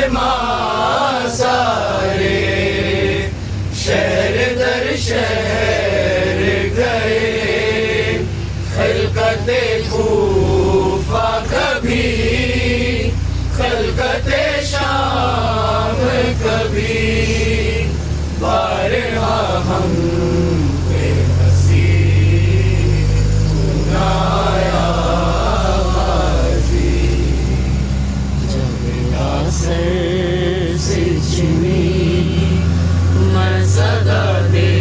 माँ सारे शहर दर शहर गए, खलकते कूफा कभी, खलकते शाम कभी, बारहा हम पे हंसी सुनाया गाजी, जब आसर से चिनी मैं सदा देती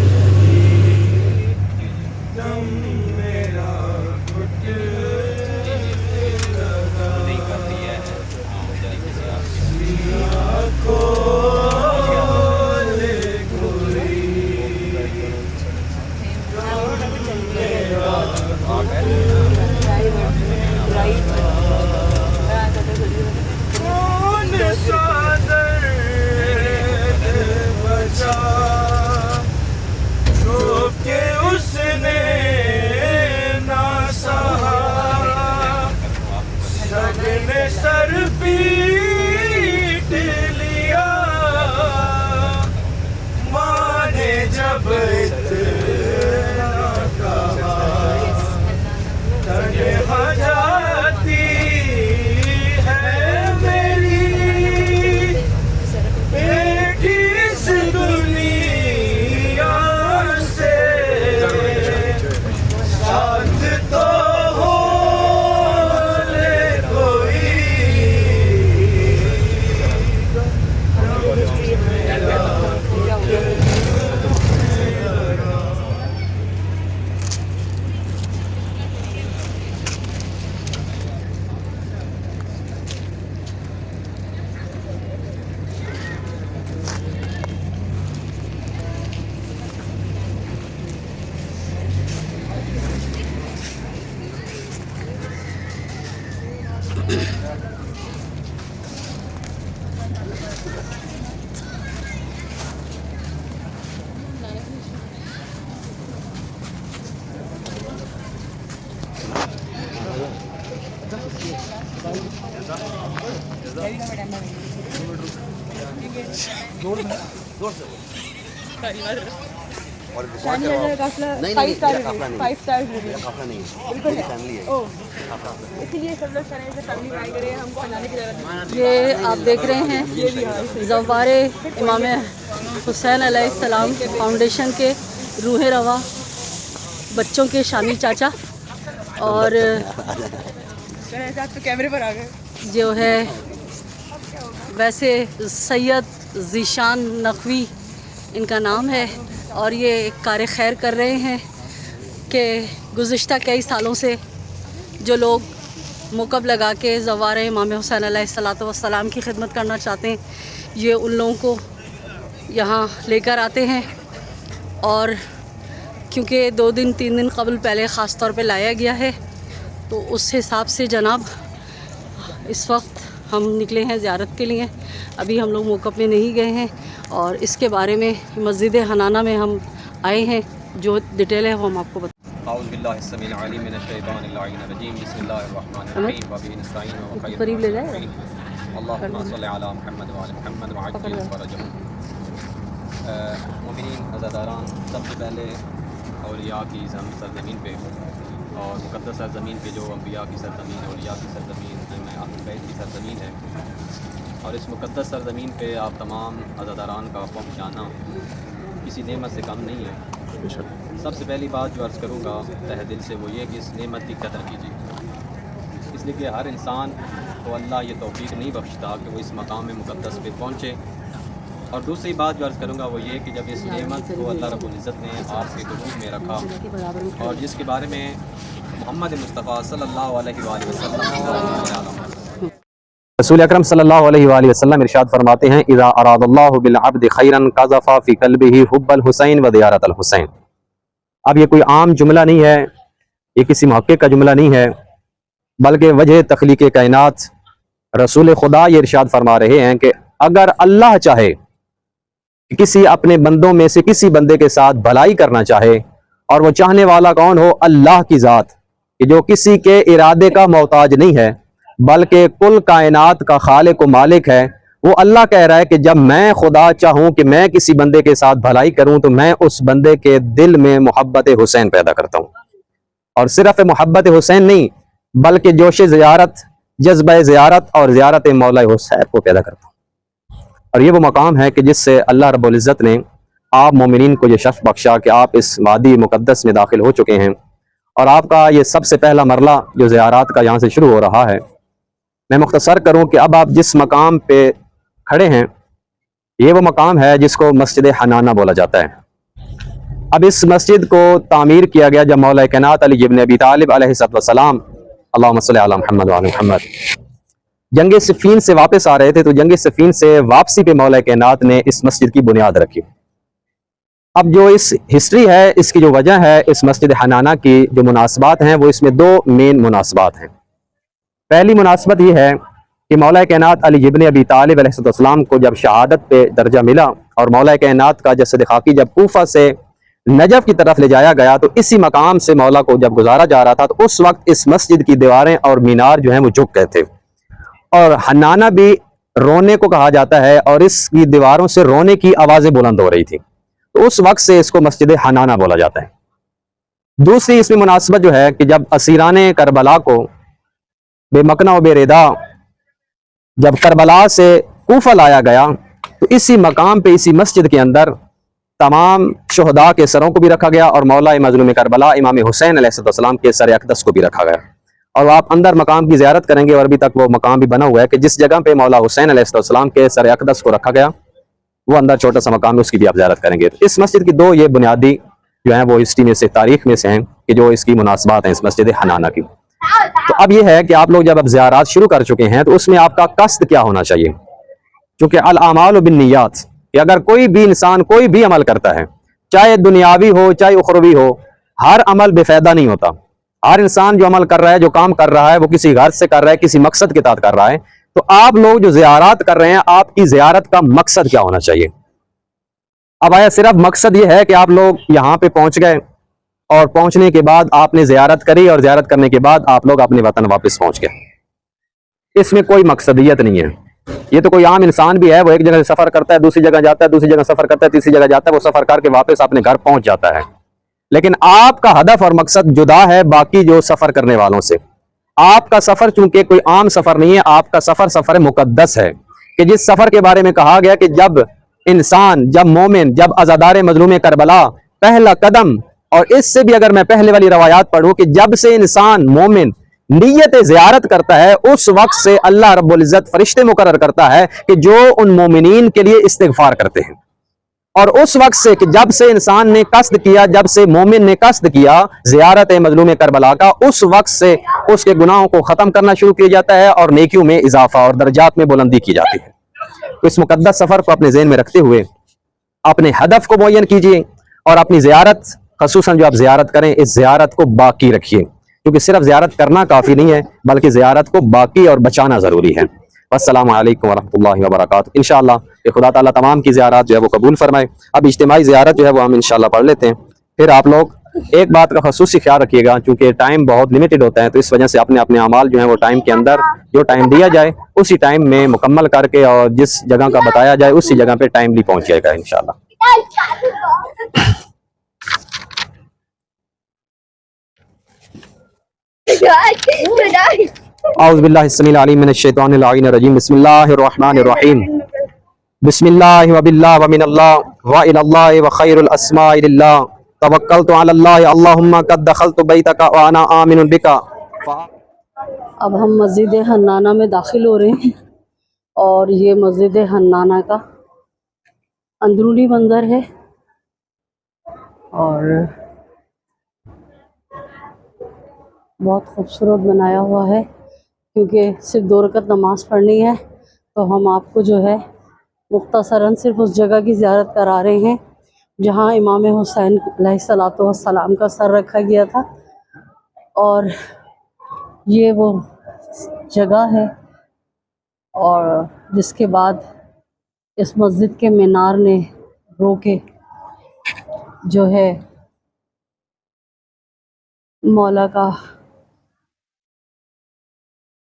रही, दम मेरा घुट लगा आँखों सर पीट लिया, माँ ने जब इतना कहा, तन्हा जाती है मेरी बेटी इस दुनिया से, साथ तो ये आप देख रहे हैं ज़वारे इमाम हुसैन अलैहिस्सलाम फाउंडेशन के रूह रवा बच्चों के शामी चाचा, और तो कैमरे पर आ गए जो है वैसे सैयद ज़ीशान नकवी इनका नाम है, और ये एक कार खैर कर रहे हैं कि गुज़िश्ता कई सालों से जो लोग मुकब लगा के ज़वारे इमाम हुसैन अलैहिस्सलातु वस्सलाम की खिदमत करना चाहते हैं, ये उन लोगों को यहाँ लेकर आते हैं। और क्योंकि 2 दिन 3 दिन कबल पहले ख़ास तौर पे लाया गया है, तो उस हिसाब से जनाब इस वक्त हम निकले हैं ज़ियारत के लिए। अभी हम लोग मौक़िफ़ में नहीं गए हैं, और इसके बारे में मस्जिद हनाना में हम आए हैं, जो डिटेल है वो हम आपको करीब ले जाए। सबसे पहले औलिया की सरज़मीन पे और मुक़द्दस सरज़मीन पे, जो अंबिया की सरज़मीन, औलिया की सरज़मीन, अहले बैत की सरज़मीन है, और इस मुक़द्दस सरज़मीन पे आप तमाम अज़ादारान का पहुँचाना किसी नेमत से कम नहीं है। सबसे पहली बात जो अर्ज़ करूँगा तहे दिल से वो ये कि इस नेमत की कदर कीजिए, इसलिए कि हर इंसान को अल्लाह ये तौफ़ीक़ नहीं बख्शता कि वो इस मकाम मुक़द्दस पे पहुँचे। और दूसरी बात जो अर्ज़ करूँगा वो ये कि जब इस नेमत को अल्लाह रब्बुल इज़्ज़त ने आपके क़ुरूब में रखा, और जिसके बारे में मोहम्मद मुस्तफ़ा सल्लल्लाहु अलैहि वसल्लम रसूल अकरम सल्लल्लाहु अलैहि वसल्लम इरशाद फरमाते हैं, इज़ा अरादल्लाहु बिल अब्दि खैरन क़ज़फ़ा फ़ी क़ल्बिही हुब्बल हुसैन व ज़ियारतल हुसैन। अब ये कोई आम जुमला नहीं है, ये किसी मुहक्किक का जुमला नहीं है, बल्कि वजह तख्लीक़ कायनात रसूल खुदा ये इरशाद फरमा रहे हैं कि अगर अल्लाह चाहे किसी अपने बंदों में से किसी बंदे के साथ भलाई करना चाहे, और वो चाहने वाला कौन हो? अल्लाह की ज़ात, कि जो किसी के इरादे का मोहताज नहीं है, बल्कि कुल कायनात का खालिक व मालिक है। वो अल्लाह कह रहा है कि जब मैं खुदा चाहूँ कि मैं किसी बंदे के साथ भलाई करूँ तो मैं उस बंदे के दिल में मोहब्बत हुसैन पैदा करता हूँ। और सिर्फ मोहब्बत हुसैन नहीं बल्कि जोश ज़ियारत, जज्बा ज़ियारत और ज़ियारत मौला हुसैन को पैदा करता हूँ। और ये वो मकाम है कि जिससे अल्लाह रब्बुल इज़्ज़त ने आप मोमिनीन को ये शर्फ बख्शा कि आप इस वादी मुक़द्दस में दाखिल हो चुके हैं। और आपका ये सबसे पहला मरला जो ज़ियारत का यहाँ से शुरू हो रहा है। मैं मुख्तसर करूँ कि अब आप जिस मकाम पे खड़े हैं ये वो मकाम है जिसको मस्जिद हनाना बोला जाता है। अब इस मस्जिद को तामीर किया गया जब मौला कायनात अली इब्न अबी तालिब अलैहिस्सलाम अल्लाहुम्मा सल्ली अला मुहम्मद व आले मुहम्मद जंग सिफ़ीन से वापस आ रहे थे। तो जंग सिफ़ीन से वापसी पे मौला कायनात ने इस मस्जिद की बुनियाद रखी। अब जो इस हिस्ट्री है, इसकी जो वजह है, इस मस्जिद हनाना की जो मुनासबात हैं वो इसमें दो मेन मुनासबात हैं। पहली मुनासबत ये है कि मौला कायनात अली इब्न अबी तालिब अलैहिस्सलाम को जब शहादत पे दर्जा मिला और मौला कायनात का जसद खाकी जब कूफा से नजफ की तरफ ले जाया गया तो इसी मकाम से मौला को जब गुजारा जा रहा था तो उस वक्त इस मस्जिद की दीवारें और मीनार जो हैं वो झुक गए थे। और हनाना भी रोने को कहा जाता है और इसकी दीवारों से रोने की आवाज़ें बुलंद हो रही थी। तो उस वक्त से इसको मस्जिद हनाना बोला जाता है। दूसरी इसमें मुनासबत जो है कि जब असीरान करबला को बेमकना व बेरेदा जब करबला से कूफा लाया गया तो इसी मकाम पे, इसी मस्जिद के अंदर तमाम शहदा के सरों को भी रखा गया और मौला मज़लूम करबला इमाम हुसैन अलैहिस्सलाम के सर अक़दस को भी रखा गया। और आप अंदर मकाम की ज़ियारत करेंगे और अभी तक वो मकाम भी बना हुआ है कि जिस जगह पे मौला हुसैन अलैहिस्सलाम के सर अक़दस को रखा गया वो अंदर छोटा सा मकाम है, उसकी भी आप ज़ियारत करेंगे। तो इस मस्जिद की दो ये बुनियादी जो है वो हिस्ट्री में से, तारीख में से हैं कि जो इसकी मुनासबात हैं इस मस्जिद हनाना की। तो अब ये है कि आप लोग जब अब ज़ियारत शुरू कर चुके हैं तो उसमें आपका कस्द क्या होना चाहिए। चूँकि अल आमालु बिन्नियात कि अगर कोई भी इंसान कोई भी अमल करता है, चाहे दुनियावी हो चाहे उखरवी हो, हर अमल बेफायदा नहीं होता। हर इंसान जो अमल कर रहा है, जो काम कर रहा है, वो किसी गर्ज से कर रहा है, किसी मकसद के तहत कर रहा है। तो आप लोग जो ज़ियारत कर रहे हैं, आपकी ज़ियारत का मकसद क्या होना चाहिए। अब आया सिर्फ मकसद ये है कि आप लोग यहाँ पे पहुंच गए और पहुंचने के बाद आपने ज़ियारत करी और ज़ियारत करने के बाद आप लोग अपने वतन वापस पहुंच गए, इसमें कोई मकसदियत नहीं है। ये तो कोई आम इंसान भी है, वो एक जगह से सफर करता है, दूसरी जगह जाता है, दूसरी जगह सफर करता है, तीसरी जगह जाता है, वो सफर करके वापस अपने घर पहुंच जाता है। लेकिन आपका हदफ और मकसद जुदा है बाकी जो सफर करने वालों से। आपका सफर चूंकि कोई आम सफर नहीं है, आपका सफर सफर मुकद्दस है कि जिस सफर के बारे में कहा गया कि जब इंसान, जब मोमिन, जब अज़ादार मजलूम करबला पहला कदम, और इससे भी अगर मैं पहले वाली रवायात पढ़ूं कि जब से इंसान मोमिन नीयत ज़ियारत करता है उस वक्त से अल्लाह रब्बुल इज़्ज़त फरिश्ते मुकर्रर करता है कि जो उन मोमिनीन के लिए इस्तिग़फ़ार करते हैं। और उस वक्त से कि जब से इंसान ने कस्द किया, जब से मोमिन ने कस्द किया ज़ियारत मजलूम करबला का, उस वक्त से उसके गुनाहों को ख़त्म करना शुरू किया जाता है और नेकियों में इजाफा और दर्जात में बुलंदी की जाती है। तो इस मुकद्दस सफ़र को अपने ज़हन में रखते हुए अपने हदफ को मुअय्यन कीजिए और अपनी ज़ियारत, ख़ुसूसन जो आप ज़ियारत करें, इस ज़ियारत को बाकी रखिए, क्योंकि सिर्फ ज़ियारत करना काफ़ी नहीं है बल्कि ज़ियारत को बाकी और बचाना ज़रूरी है। अस्सलामु अलैकुम वरहमतुल्लाहि वबरकातुहू। इंशाअल्लाह कि खुदा ताला तमाम की ज़ियारत जो है वो कबूल फरमाए। अब इज्तिमाई ज़ियारत जो है वो हम इंशाअल्लाह पढ़ लेते हैं। फिर आप लोग एक बात का ख़ुसूसी ख्याल रखिएगा, चूँकि टाइम बहुत लिमिटेड होता है, तो इस वजह से अपने अपने अमाल जो है वो टाइम के अंदर जो टाइम दिया जाए उसी टाइम में मुकम्मल करके और जिस जगह का बताया जाए उसी जगह पे टाइमली पहुँच जाएगा इंशाअल्लाह। औज़ु बिल्लाहि स्समीइल अलीम मिनश शैतानिर रजीम। बिस्मिल्लाहिर रहमानिर रहीम। बिस्मिल्लाहि व बिल्लाहि व मिनल्लाह व इलल्लाहि व खैरुल अस्माइ लिल्लाह तवक्कलतु अलल्लाह अल्लाहुम्मा कद दखलतु बैतका व अना आमिनुन बिका। अब हम मस्जिद हन्नाना में दाखिल हो रहे हैं और ये मस्जिद हन्नाना का अंदरूनी मंजर है। और बहुत खूबसूरत बनाया हुआ है, क्योंकि सिर्फ 2 रकत नमाज़ पढ़नी है तो हम आपको जो है मुख्तसरन सिर्फ उस जगह की ज़ियारत करा रहे हैं जहाँ इमाम हुसैन अलैहिस्सलातु वस्सलाम का सर रखा गया था। और ये वो जगह है और जिसके बाद इस मस्जिद के मीनार ने रोके जो है मौला का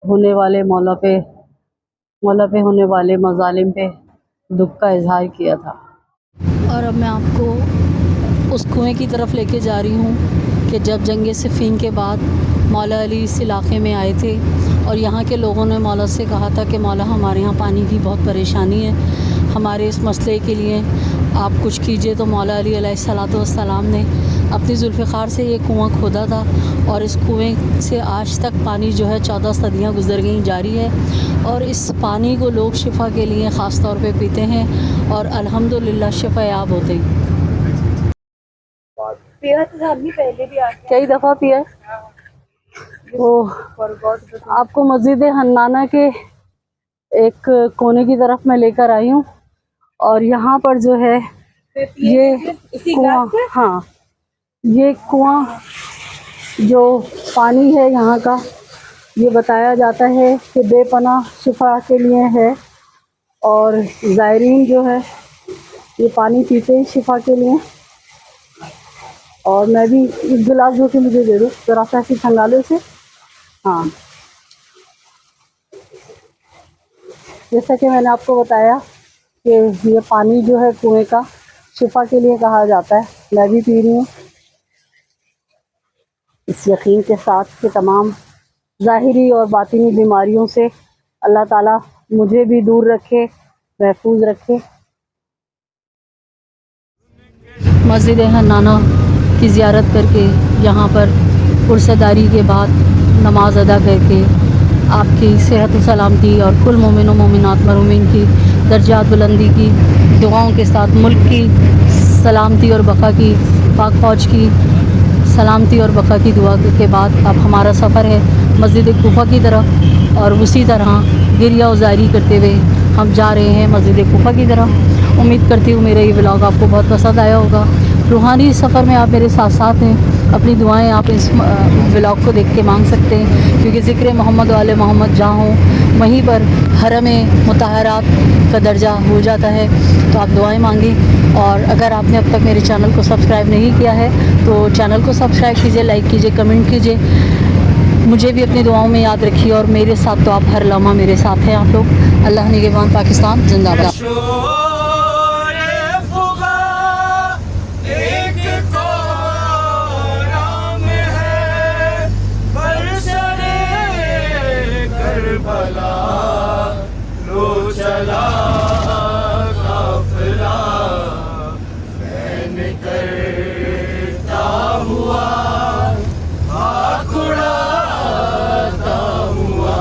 होने वाले मौला पे होने वाले मज़ालिम पे दुख का इजहार किया था। और अब मैं आपको उस कुएं की तरफ लेके जा रही हूँ कि जब जंग सिफ़ीन के बाद मौला अली इस इलाक़े में आए थे और यहाँ के लोगों ने मौला से कहा था कि मौला हमारे यहाँ पानी की बहुत परेशानी है, हमारे इस मसले के लिए आप कुछ कीजिए। तो मौला अली अलैहिस्सलातु वस्सलाम ने अपनी जुल्फ़िकार से ये कुआं खोदा था और इस कुएं से आज तक पानी जो है 14 सदियाँ गुज़र गई जारी है और इस पानी को लोग शिफ़ा के लिए ख़ास तौर पे पीते हैं और अल्हम्दुलिल्लाह शिफ़ायाब होते हैं। कई दफ़ा पिया। तो आपको मस्जिद हन्नाना के एक कोने की तरफ मैं लेकर आई हूँ और यहाँ पर जो है ये कुआं, हाँ ये कुआं जो पानी है यहाँ का, ये बताया जाता है कि बेपनाह शिफा के लिए है और ज़ायरीन जो है ये पानी पीते हैं शिफा के लिए। और मैं भी इस गिलास जो कि मुझे दे दो ज़रा सा ऐसी खंगाले से। हाँ, जैसा कि मैंने आपको बताया कि ये पानी जो है कुएं का शिफा के लिए कहा जाता है, मैं भी पी रही हूँ इस यकीन के साथ कि तमाम ज़ाहिरी और बातिनी बीमारियों से अल्लाह ताला मुझे भी दूर रखे, महफूज रखे। मस्जिद हन्नाना की ज़ियारत करके यहाँ पर पुरसदारी के बाद नमाज अदा करके आपकी सेहत व सलामती और कुल मोमिन व मोमिनात मरूमीन की दर्जात बुलंदी की दुआओं के साथ मुल्क की सलामती और बका की, पाक फ़ौज की सलामती और बका की दुआ के बाद अब हमारा सफ़र है मस्जिद कूफा की तरफ और उसी तरह गिरिया उजारी करते हुए हम जा रहे हैं मस्जिद कूफा की तरफ। उम्मीद करती हूँ मेरा ये व्लॉग आपको बहुत पसंद आया होगा। रूहानी सफ़र में आप मेरे साथ साथ हैं, अपनी दुआएं आप इस व्लॉग को देख के मांग सकते हैं क्योंकि ज़िक्र मोहम्मद वाले मोहम्मद जहाँ हों वहीं पर हरम मुतहरात का दर्जा हो जाता है, तो आप दुआएं मांगें। और अगर आपने अब तक मेरे चैनल को सब्सक्राइब नहीं किया है तो चैनल को सब्सक्राइब कीजिए, लाइक कीजिए, कमेंट कीजिए, मुझे भी अपनी दुआओं में याद रखिए और मेरे साथ तो आप हर लम्हा मेरे साथ हैं आप लोग। अल्लाह निगहबान, पाकिस्तान जिंदाबाद। लो चला काफिला मैंने करता हुआ आँख उड़ाता हुआ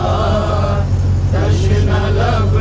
तश्न लब